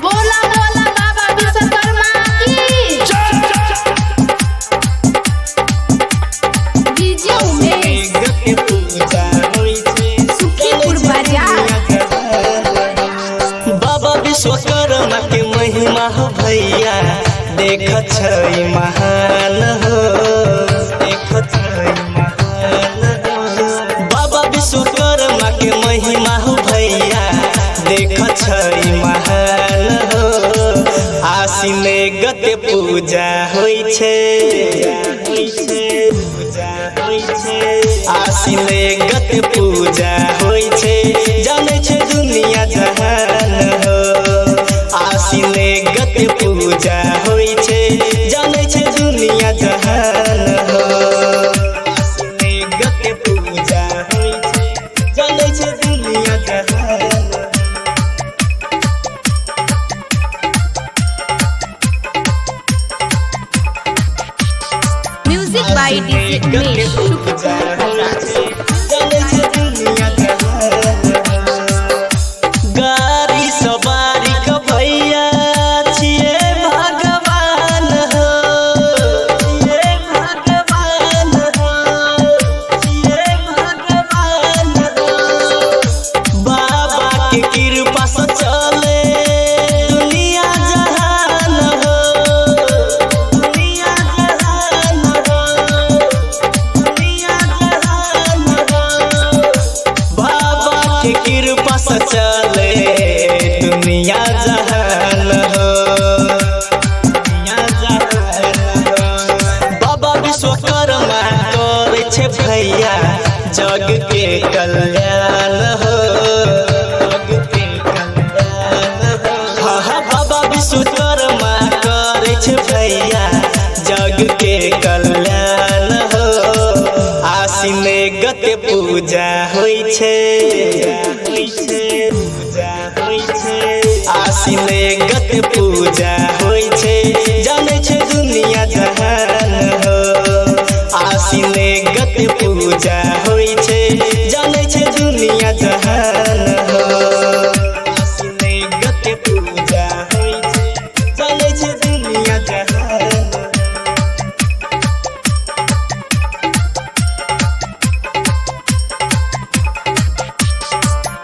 बोला बोला बाबा विश्वकर्मा की डीजे उमेश सुखीपुर बाजार। बाबा विश्वकर्मा के महिमा हो भैया देख छै महान हो, देख छै महान हो। बाबा विश्वकर्मा के महिमा हो भैया देख छै महान हो। आसिन गते पूजा होइ छै, आसिन गते पूजा होइ छै, जानै छै दुनिया जहान हो। आसिन गते पूजा होइ छै, जानै छै दुनिया जहान हो। आसिन गते पूजा होइ छै, जानै छै दुनिया जहान हो। Music by DJ Umesh Sukhipur गाड़ी सवारी का भैया छिए भगवान हो, छिए भगवान हो, छिए भगवान हो। बाबा के कृपा से चले दुनिया जहान हो, दुनिया जहान हो, दुनिया जहान हो। बाबा के कृपा से चले दुनिया जहान हो, दुनिया जहान हो। बाबा विश्वकर्मा करे छै भैया जग के कल्याण हो, जग के कल्याण हो। हाँ हाँ बाबा विश्वकर्मा करे छै भैया जग के कल्याण हो। आसिन गते पूजा होइ छै, आसिन गते पूजा होइ छै, जानै छै दुनिया जहान हो। आसिन गते पूजा होइ छै, जानै छै दुनिया जहान हो। आसिन गते पूजा होइ छै, जानै छै दुनिया जहान हो।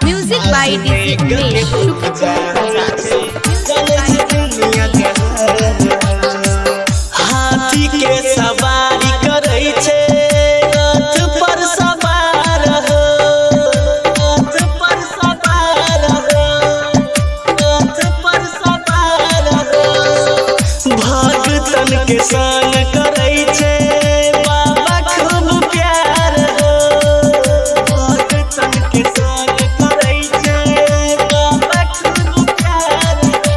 म्यूजिक बाय डीजे उमेश हाथी के सवारी करै छै, रथ पर सवार हो, रथ पर सवार हो, रथ पर सवार हो। भक्तन के संग करै छै बाबा खूब प्यार हो, भक्तन के संग करै छै बाबा खूब प्यार हो।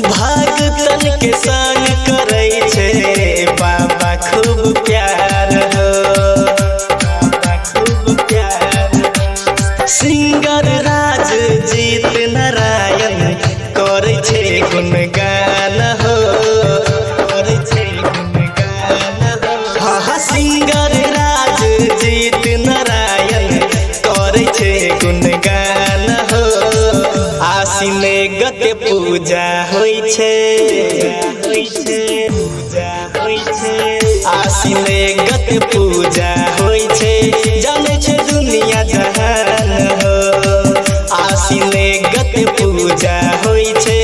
भक्तन के संग करै छै बाबा खूब प्यार हो, बाबा खूब प्यार हो। सिंगर राज जीत नारायण करै छै गुणगान हो, करै छै गुणगान हो। हाँ हाँ सिंगर राज जीत नारायण करै छै गुणगान हो। आसिन गते पूजा होइ छै, आसिन गते पूजा होइ छै, जानै छै दुनिया जहान हो। आसिन गते पूजा होइ छै,